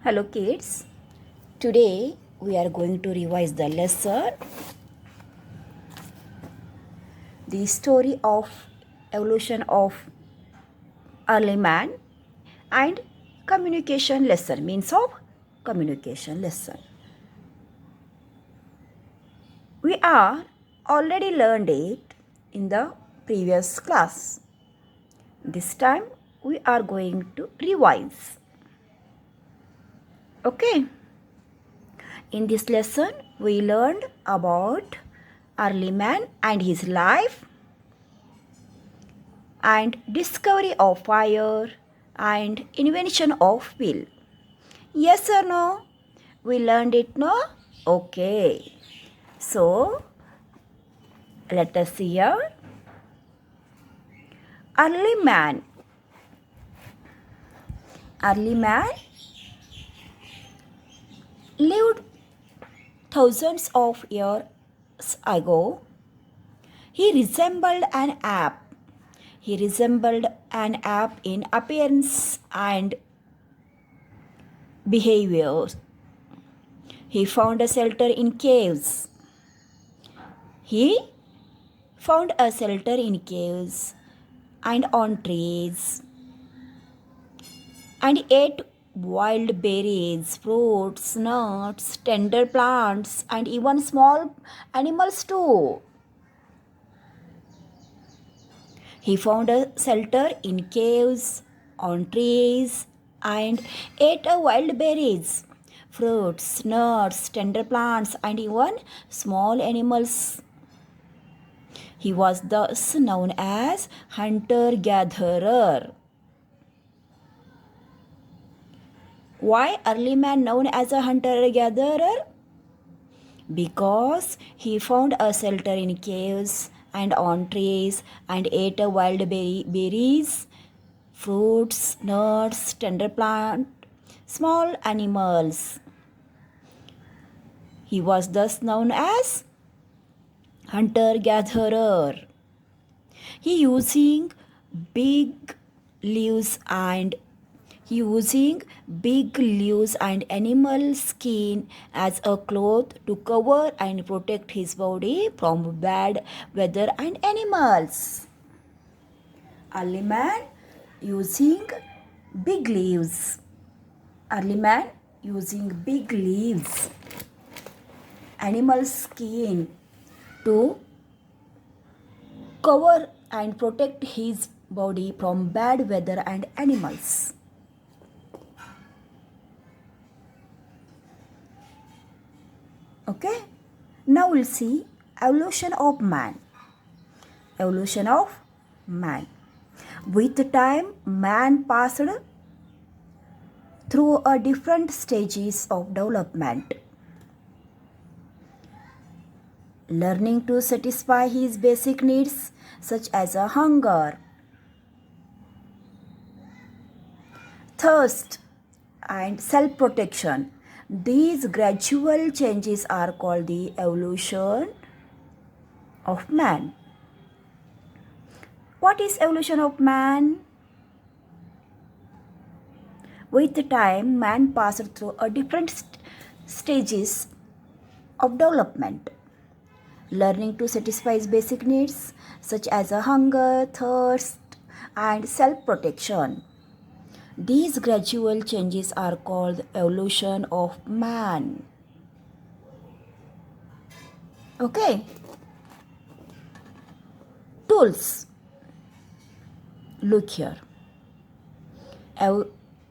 Hello kids, today we are going to revise the lesson the story of evolution of early man and communication lesson means of communication lesson. We are already learned it in the previous class. This time we are going to revise. Okay. In this lesson, we learned about early man and his life, and discovery of fire, and invention of wheel. Yes or no? We learned it, no? Okay. So, let us see here. Early man. Early man lived thousands of years ago. He resembled an ape. He resembled an ape in appearance and behavior. He found a shelter in caves. He found a shelter in caves and on trees, and ate wild berries, fruits, nuts, tender plants, and even small animals too. He found a shelter in caves, on trees, and ate a wild berries, fruits, nuts, tender plants, and even small animals. He was thus known as hunter-gatherer. Why early man known as a hunter-gatherer? Because he found a shelter in caves and on trees and ate a wild berries, fruits, nuts, tender plant, small animals. He was thus known as hunter-gatherer. He using big leaves and animal skin as a cloth to cover and protect his body from bad weather and animals. Early man using big leaves. Early man using big leaves, animal skin to cover and protect his body from bad weather and animals. Okay, now we'll see evolution of man. Evolution of man. With time, man passed through a different stages of development, learning to satisfy his basic needs such as a hunger, thirst, and self-protection. These gradual changes are called the evolution of man. What is evolution of man? With time, man passed through a different stages of development, learning to satisfy his basic needs such as a hunger, thirst, and self-protection. These gradual changes are called evolution of man. Okay. Tools. Look here.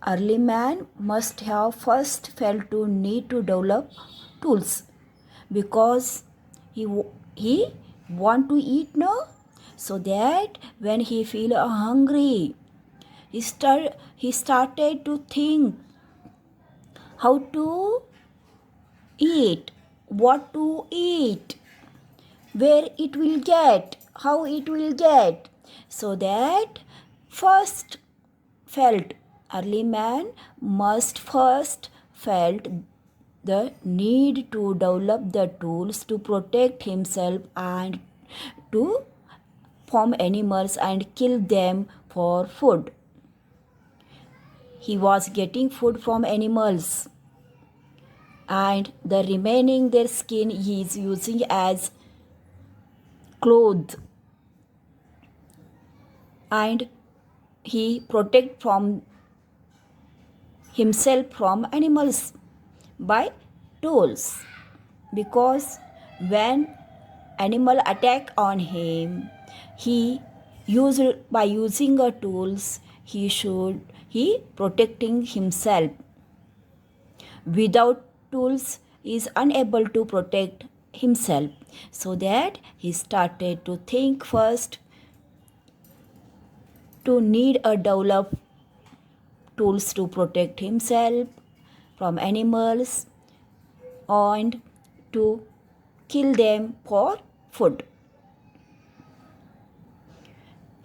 Early man must have first felt to need to develop tools because he want to eat, no? So that when he feel hungry, he started to think how to eat, what to eat, where it will get, how it will get. So that first felt, early man must first felt the need to develop the tools to protect himself and to farm animals and kill them for food. he was getting food from animals, and the remaining their skin he is using as clothes, and he protect from himself from animals by tools, because when animal attack on him, he used by using a tools, he protecting himself. Without tools he is unable to protect himself, so that he started to think first to need a develop tools to protect himself from animals and to kill them for food.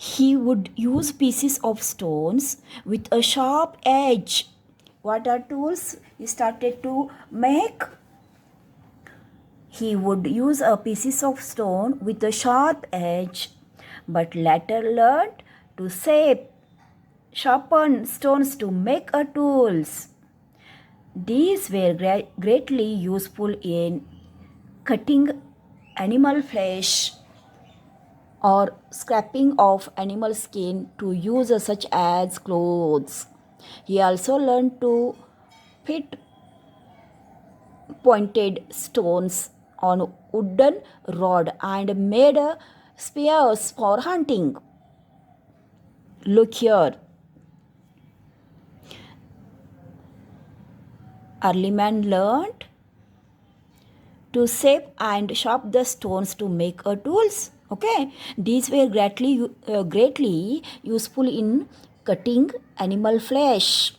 He would use pieces of stones with a sharp edge. What are tools he started to make? He would use a pieces of stone with a sharp edge, but later learned to shape sharpen stones to make a tools. These were greatly useful in cutting animal flesh or scraping off animal skin to use such as clothes. He also learned to fit pointed stones on wooden rod and made spears for hunting. Look here. Early man learned to shape and sharp the stones to make a tools. Okay, these were greatly useful in cutting animal flesh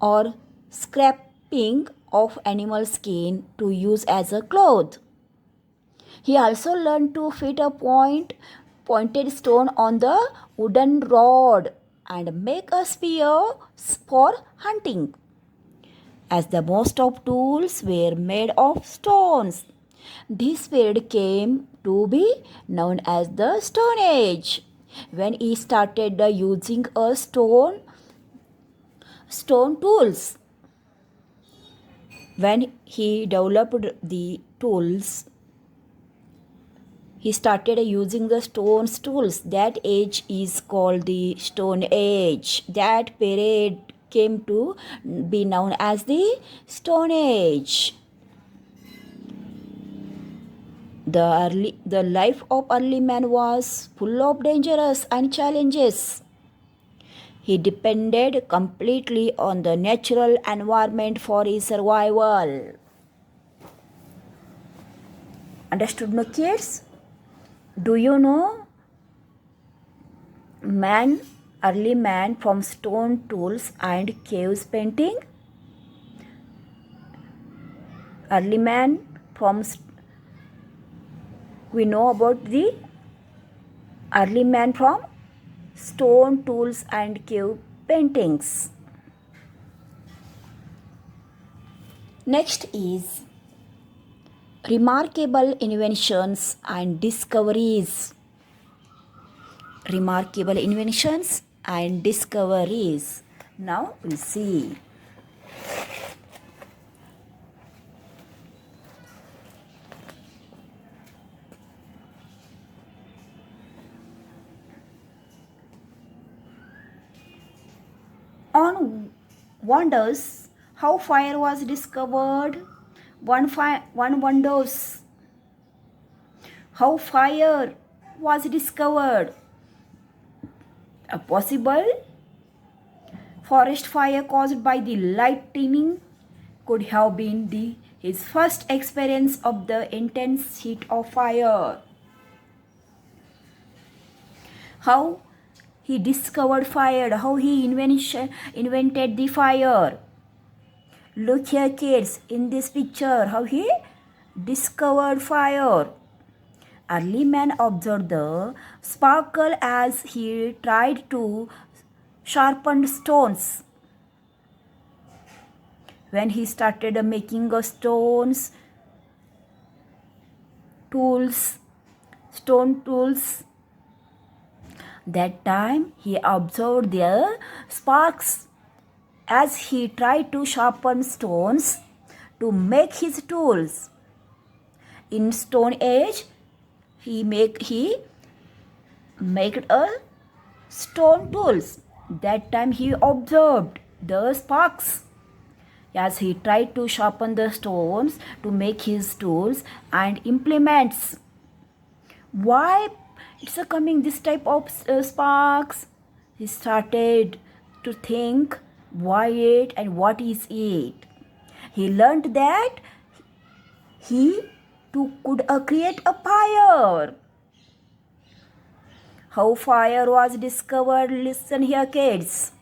or scraping of animal skin to use as a cloth. He also learned to fit a pointed stone on the wooden rod and make a spear for hunting. As the most of tools were made of stones, this period came to be known as the Stone Age, when he started using a stone tools. When he developed the tools, he started using the stones tools. That age is called the Stone Age. That period came to be known as the Stone Age. The life of early man was full of dangers and challenges. He depended completely on the natural environment for his survival. Understood, no kids? Do you know early man from stone tools and caves painting? Early man from we know about the early man from stone tools and cave paintings. Next is remarkable inventions and discoveries. Remarkable inventions and discoveries. Now we'll see. On wonders how fire was discovered. One wonders how fire was discovered. A possible forest fire caused by the lightning could have been his first experience of the intense heat of fire. How he discovered fire, how he invented the fire. Look here kids, in this picture, how he discovered fire. Early man observed the sparkle as he tried to sharpen stones. When he started making stones, stone tools, that time he observed the sparks as he tried to sharpen stones to make his tools. In Stone Age, he made a stone tools. That time he observed the sparks as he tried to sharpen the stones to make his tools and implements. Why it's coming this type of sparks? He started to think why it and what is it. He learned that he too could create a fire. How fire was discovered? Listen here, kids.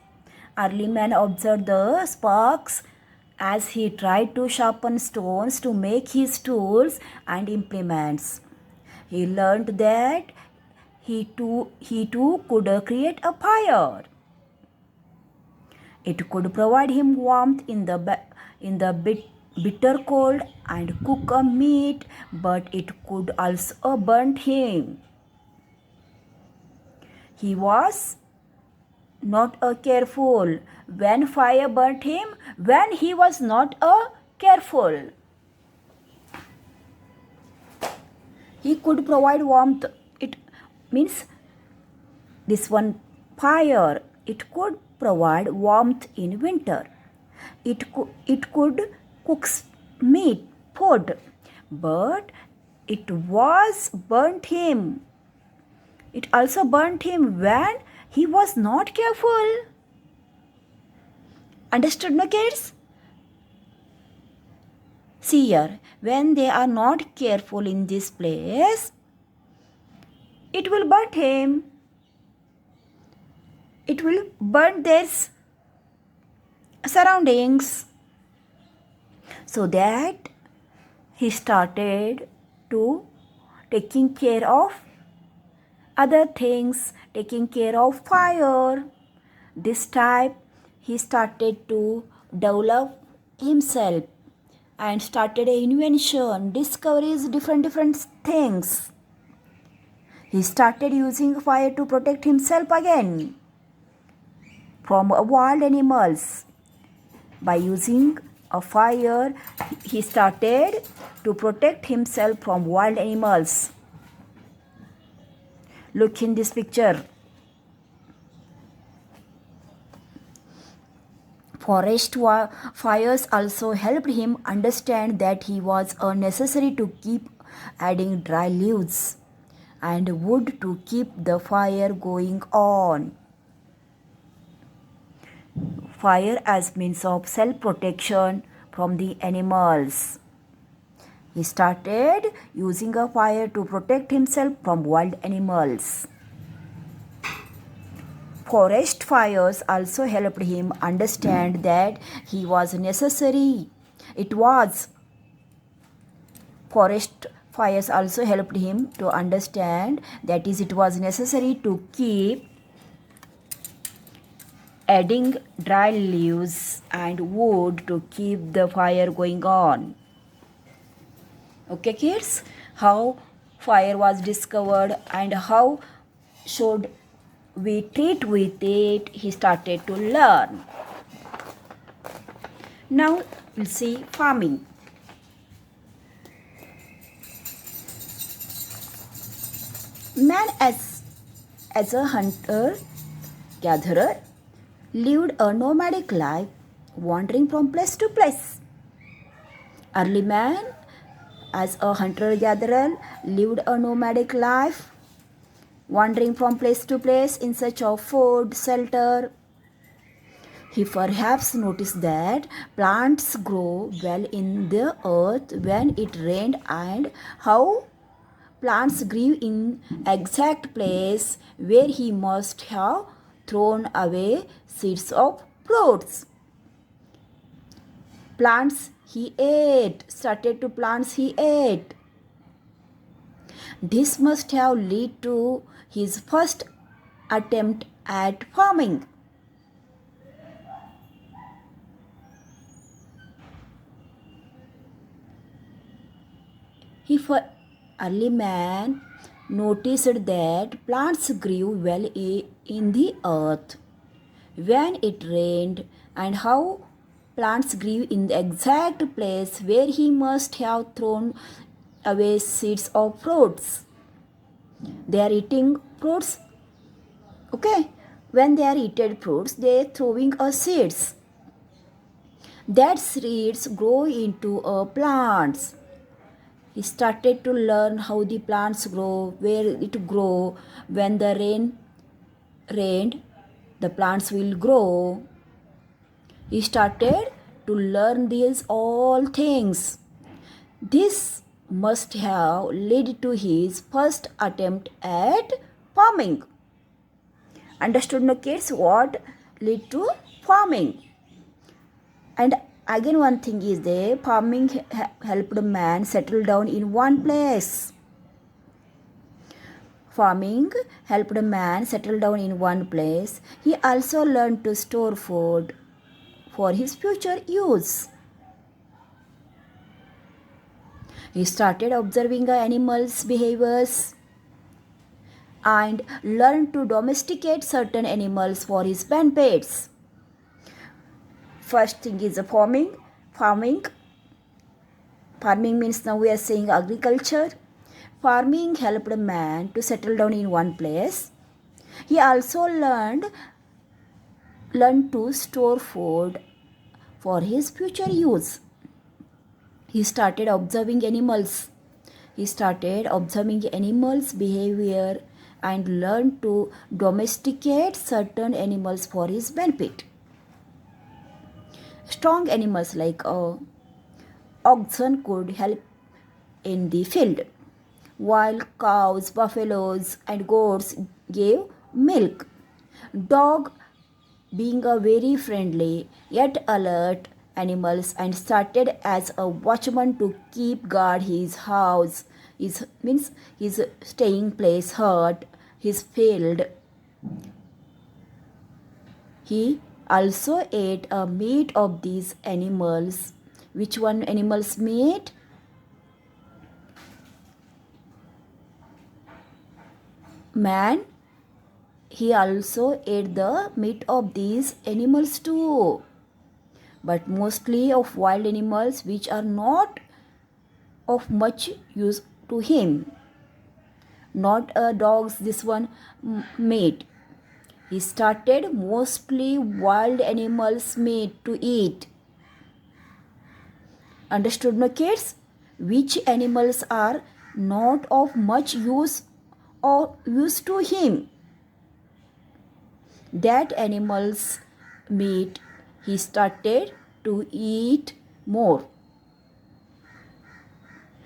Early man observed the sparks as he tried to sharpen stones to make his tools and implements. He learned that he too could create a fire. It could provide him warmth in the bitter cold and cook a meat, but it could also burn him. He was not careful when fire burnt him, when he was not careful. He could provide warmth. It means this one fire. It could provide warmth in winter. It could cook meat, food, but it was burnt him. It also burnt him when he was not careful. Understood, no, kids? See here, when they are not careful in this place, it will burn him. It will burn their surroundings. So that he started to taking care of other things, taking care of fire. This type he started to develop himself and started an invention, discoveries, different things. He started using fire to protect himself again from wild animals. By using a fire, he started to protect himself from wild animals. Look in this picture. Forest fires also helped him understand that he was necessary to keep adding dry leaves and wood to keep the fire going on. Fire as means of self-protection from the animals. He started using a fire to protect himself from wild animals. Forest fires also helped him understand that he was necessary. Forest fires also helped him to understand that it was necessary to keep adding dry leaves and wood to keep the fire going on. Okay, kids, how fire was discovered and how should we treat with it, he started to learn. Now we'll see farming. Man as a hunter-gatherer lived a nomadic life, wandering from place to place. Early man as a hunter-gatherer lived a nomadic life, wandering from place to place in search of food, shelter. He perhaps noticed that plants grow well in the earth when it rained and how plants grew in exact place where he must have thrown away seeds of fruits. Plants he ate, he ate. This must have led to his first attempt at farming. Early man noticed that plants grew well in the earth when it rained, and how plants grew in the exact place where he must have thrown away seeds of fruits. They are eating fruits, okay? When they are eating fruits, they are throwing seeds. That seeds grow into plants. He started to learn how the plants grow, where it grow. When the rained, the plants will grow. He started to learn these all things. This must have led to his first attempt at farming. Understood, no kids, what led to farming? And again, one thing is that farming helped man settle down in one place. Farming helped man settle down in one place. He also learned to store food for his future use. He started observing the animals' behaviors and learned to domesticate certain animals for his benefits. First thing is farming. Farming means now we are saying agriculture. Farming helped man to settle down in one place. He also learned to store food for his future use. He started observing animals. He started observing animals' behavior and learned to domesticate certain animals for his benefit. Strong animals like oxen could help in the field, while cows, buffaloes, and goats gave milk. Dog, being a very friendly yet alert animals, and started as a watchman to keep guard his house, his staying place, hut, his field. He also ate a meat of these animals. Which one animals meat? Man, he also ate the meat of these animals too. But mostly of wild animals which are not of much use to him. Not dogs, this one meat. He started mostly wild animals meat to eat. Understood, no kids? Which animals are not of much use or use to him? That animals meat he started to eat more.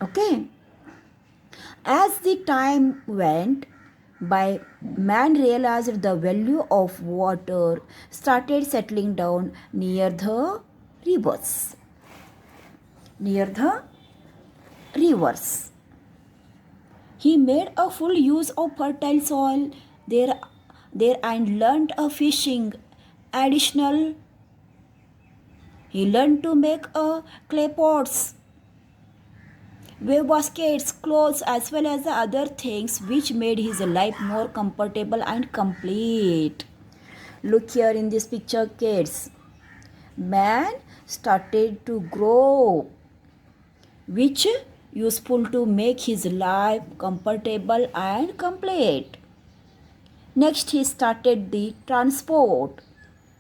Okay. As the time went by, man realized the value of water, started settling down near the rivers. Near the rivers. He made a full use of fertile soil there and learned a fishing. Additional, he learned to make a clay pots, weave baskets, clothes, as well as the other things which made his life more comfortable and complete. Look here in this picture, kids. Man started to grow, which useful to make his life comfortable and complete. Next, he started the transport.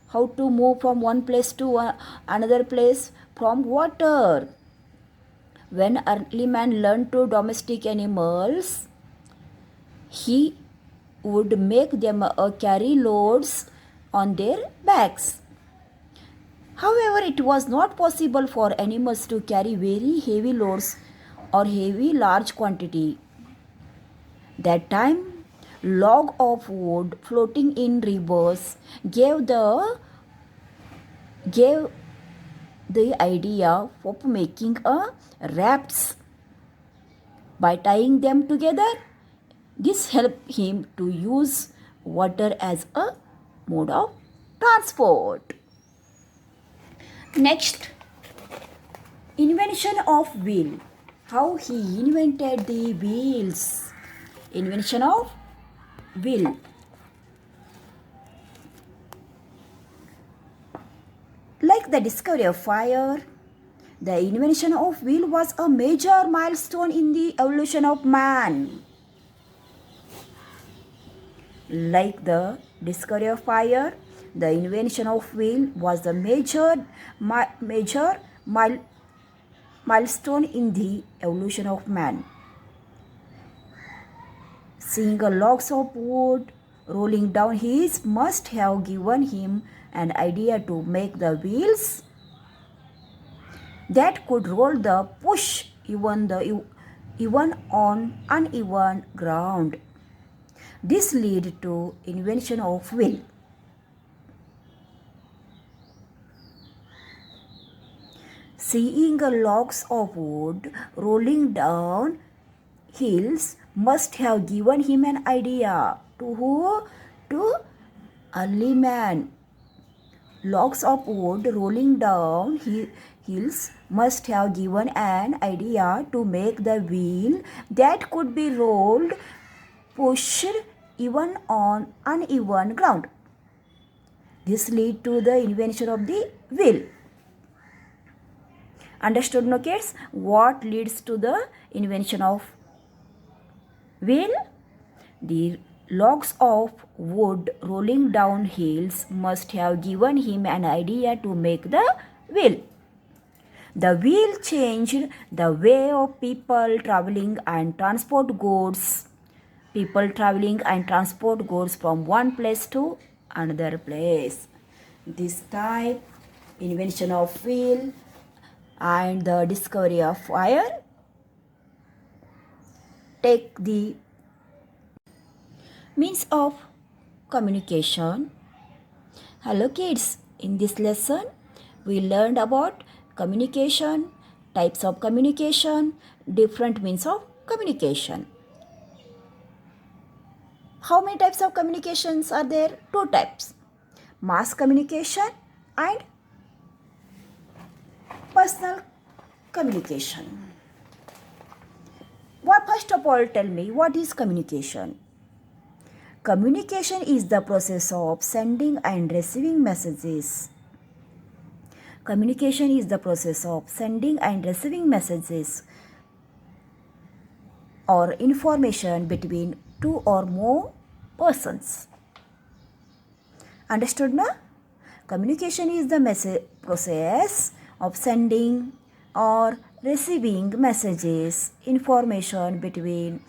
How to move from one place to another place from water. When early man learned to domestic animals, he would make them carry loads on their backs. However, it was not possible for animals to carry very heavy loads or heavy large quantity. That time, log of wood floating in rivers gave the idea of making rafts. By tying them together, this helped him to use water as a mode of transport. Next, invention of wheel. How he invented the wheels. Invention of wheel. Like the discovery of fire, the invention of wheel was a major milestone in the evolution of man. Like the discovery of fire, the invention of wheel was the milestone in the evolution of man. Seeing a logs of wood rolling down hills must have given him an idea to make the wheels that could roll the push even on uneven ground. This led to invention of wheel. Seeing a logs of wood rolling down hills must have given him an idea. To who? To early man. Logs of wood rolling down hills must have given an idea to make the wheel that could be rolled, pushed even on uneven ground. This led to the invention of the wheel. Understood, no kids? What leads to the invention of wheel? The logs of wood rolling down hills must have given him an idea to make the wheel. The wheel changed the way of people traveling and transport goods. People traveling and transport goods from one place to another place. This type, invention of wheel and the discovery of fire, take the means of communication. Hello kids, in this lesson we learned about communication, types of communication, different means of communication. How many types of communications are there? Two types, mass communication and personal communication. First of all, tell me, what is communication? Communication is the process of sending and receiving messages. Communication is the process of sending and receiving messages or information between two or more persons. Understood, na? Communication is the process of sending or receiving messages, information between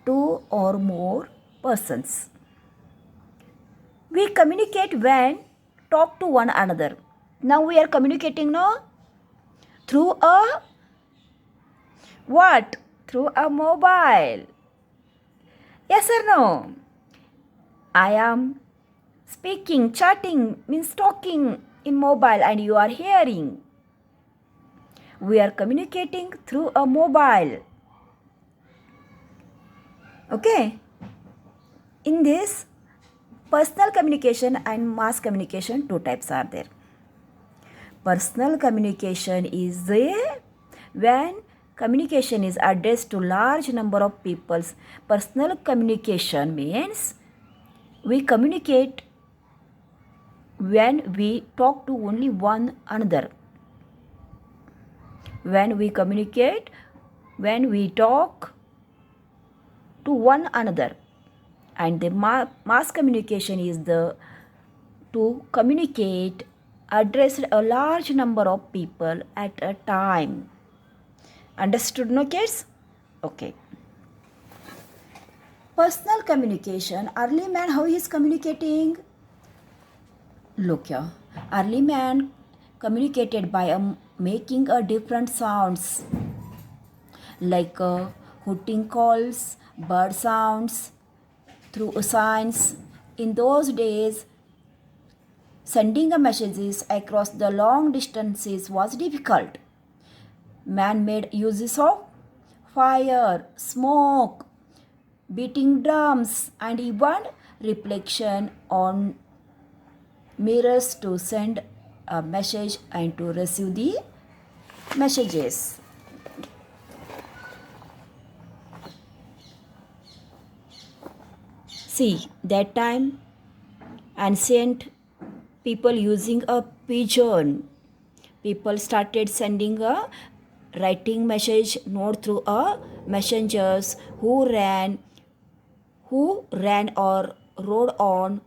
two or more persons. We communicate when talk to one another. Now we are communicating, no? Through a what? Through a mobile. Yes or no? I am speaking, chatting means talking in mobile and you are hearing. We are communicating through a mobile. Okay? In this, personal communication and mass communication, two types are there. Personal communication is when communication is addressed to large number of people. Personal communication means we communicate when we talk to only one another. When we communicate, when we talk to one another. And the mass communication is to communicate, address a large number of people at a time. Understood, no kids? Okay. Personal communication, early man, how he is communicating? Look here. Early man communicated by making a different sounds like hooting calls, bird sounds, through signs. In those days, sending a messages across the long distances was difficult. Man made uses of fire, smoke, beating drums, and even reflection on mirrors to send a message and to receive the messages. See, that time ancient people using a pigeon People started sending a writing message note through a messengers who ran or rode on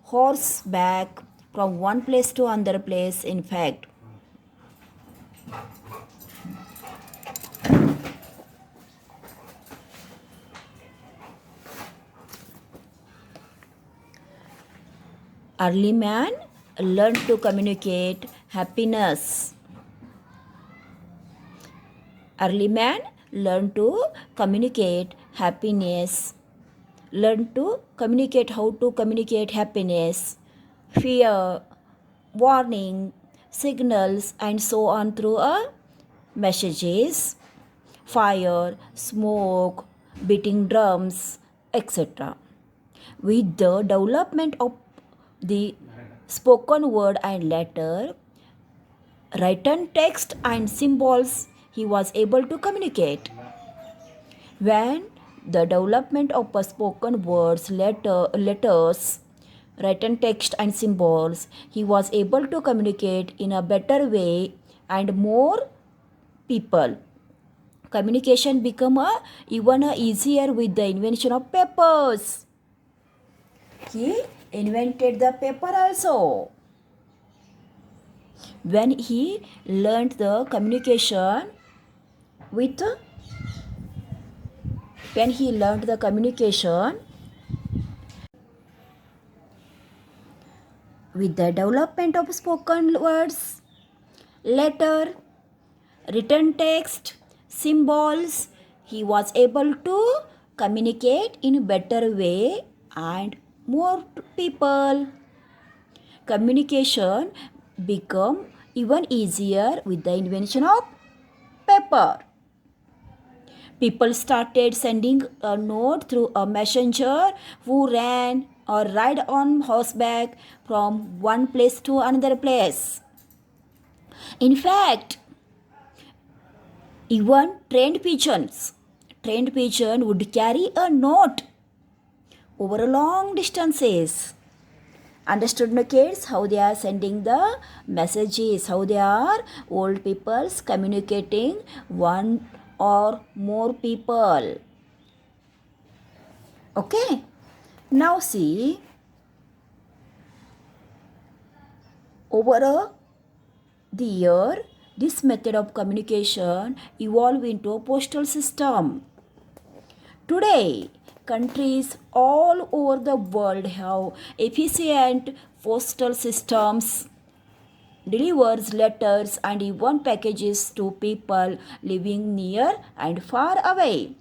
horseback from one place to another place. In fact, early man learned to communicate happiness. Early man learned to communicate happiness. Learn to communicate how to communicate happiness, fear, warning, signals, and so on through a messages, fire, smoke, beating drums, etc. With the development of the spoken word and letter, written text and symbols, he was able to communicate. When the development of spoken words, letters, written text, and symbols, he was able to communicate in a better way and more people. Communication became even easier with the invention of papers. He invented the paper also. When he learned the communication with when he learned the communication with the development of spoken words, letter, written text, symbols, he was able to communicate in a better way and more people. Communication become even easier with the invention of paper. People started sending a note through a messenger who ran or ride on horseback from one place to another place. In fact, even trained pigeon would carry a note over long distances. Understood, no kids, how they are sending the messages, how they are old peoples communicating one or more people. Okay, now see, over the year, this method of communication evolved into a postal system. Today, countries all over the world have efficient postal systems, delivers letters and even packages to people living near and far away.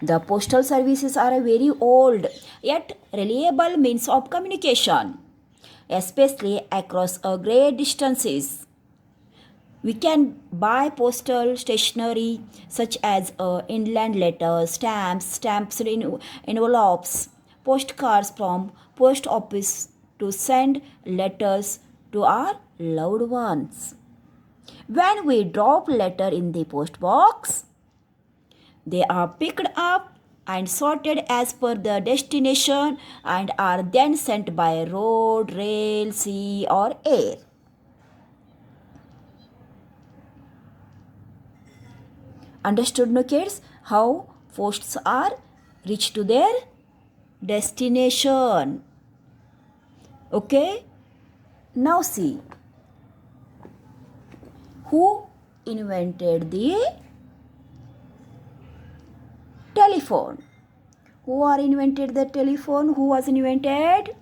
The postal services are a very old yet reliable means of communication, especially across a great distances. We can buy postal stationery such as inland letters, stamps in envelopes, postcards from post office to send letters to our loved ones. When we drop letter in the post box, they are picked up and sorted as per the destination and are then sent by road, rail, sea or air. Understood, no kids, how posts are reached to their destination. Okay, now see, who invented the telephone? Who are invented the telephone? Who was invented?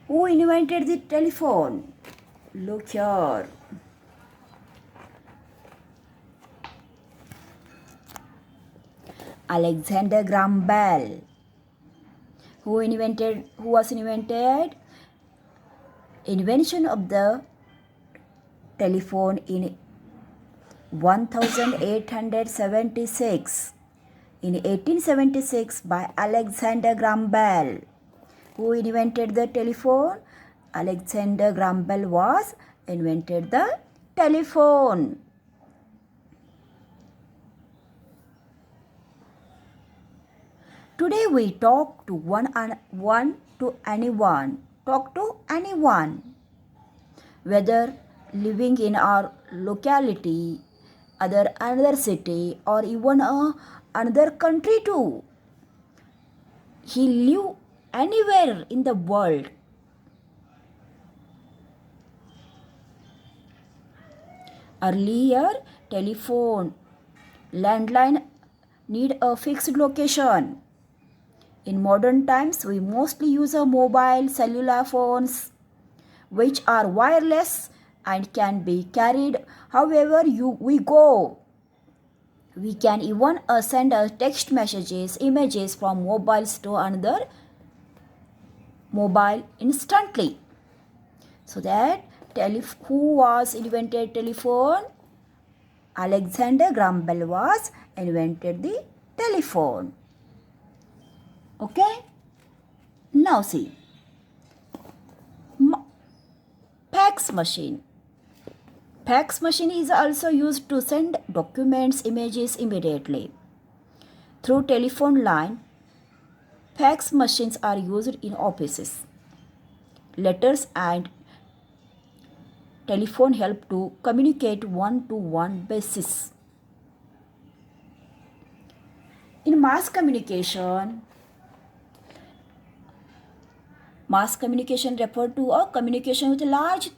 Who invented the telephone? Look here. Alexander Graham Bell. Who was invented? Invention of the telephone in 1876. In 1876 by Alexander Graham Bell. Who invented the telephone? Alexander Graham Bell was invented the telephone. Today we talk to one to anyone. Talk to anyone. Whether living in our locality, another city, or even another country too. He live anywhere in the world. Earlier, telephone, landline need a fixed location. In modern times, we mostly use a mobile cellular phones, which are wireless and can be carried however we go. We can even send text messages, images from mobiles to another mobile instantly. So that who was invented telephone? Alexander Graham Bell was invented the telephone. Okay? Now see. Fax machine. Fax machine is also used to send documents, images immediately. Through telephone line, fax machines are used in offices. Letters and telephone help to communicate one-to-one basis. In mass communication refer to a communication with a large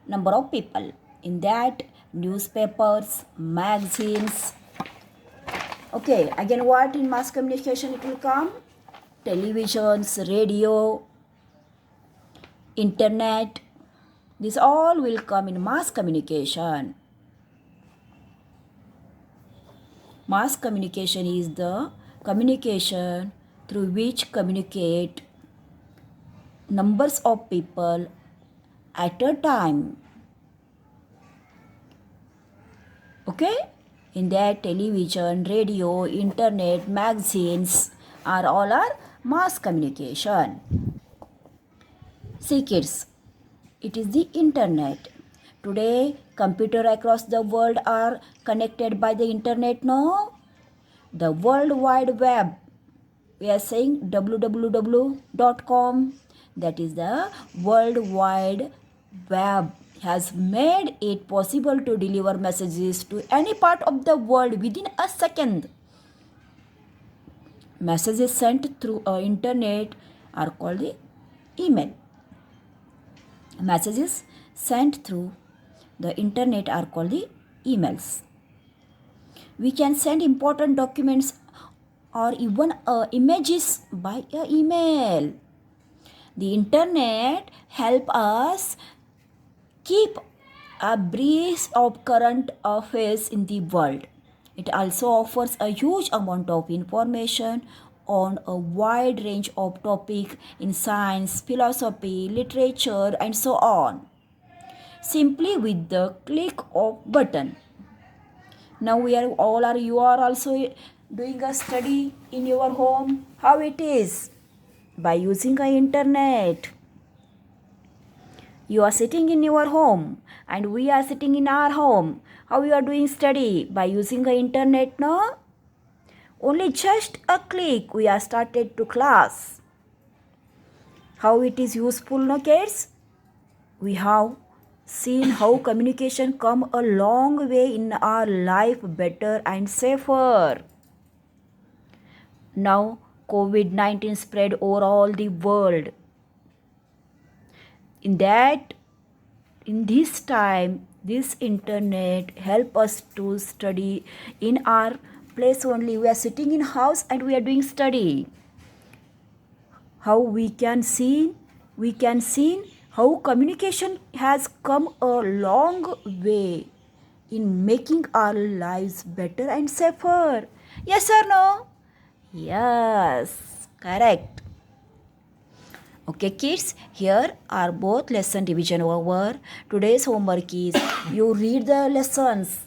number of people. In that, newspapers, magazines. Okay, again what in mass communication it will come? Televisions, radio, internet. This all will come in mass communication. Mass communication is the communication through which communicate numbers of people at a time. Okay? In that, television, radio, internet, magazines are all our mass communication. See kids, it is the internet. Today, computers across the world are connected by the internet, no? The World Wide Web. We are saying www.com. That is the World Wide Web has made it possible to deliver messages to any part of the world within a second. Messages sent through internet are called the email. Messages sent through the internet are called the emails. We can send important documents or even images by email. The internet help us keep a brief of current affairs in the world. It also offers a huge amount of information on a wide range of topics in science, philosophy, literature, and so on. Simply with the click of button. Now you are also doing a study in your home. How it is? By using the internet. You are sitting in your home and we are sitting in our home. How you are doing study? By using the internet, no? Only just a click we are started to class. How it is useful, no kids? We have seen how communication come a long way in our life better and safer. Now COVID-19 spread over all the world. In this time, this internet help us to study in our place only. We are sitting in house and we are doing study. How we can see how communication has come a long way in making our lives better and safer. Yes or no? Yes, correct. Okay kids, here are both lesson division over. Today's homework is you read the lessons.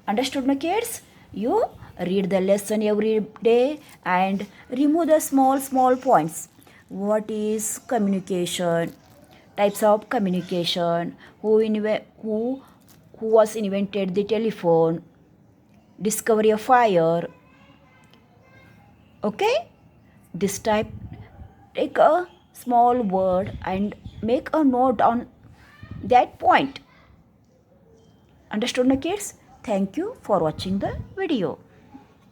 Understood no kids? You read the lesson every day and remove the small points. What is communication? Types of communication. Who was invented the telephone? Discovery of fire. Okay, this type, take a small word and make a note on that point. Understood, na kids? Thank you for watching the video.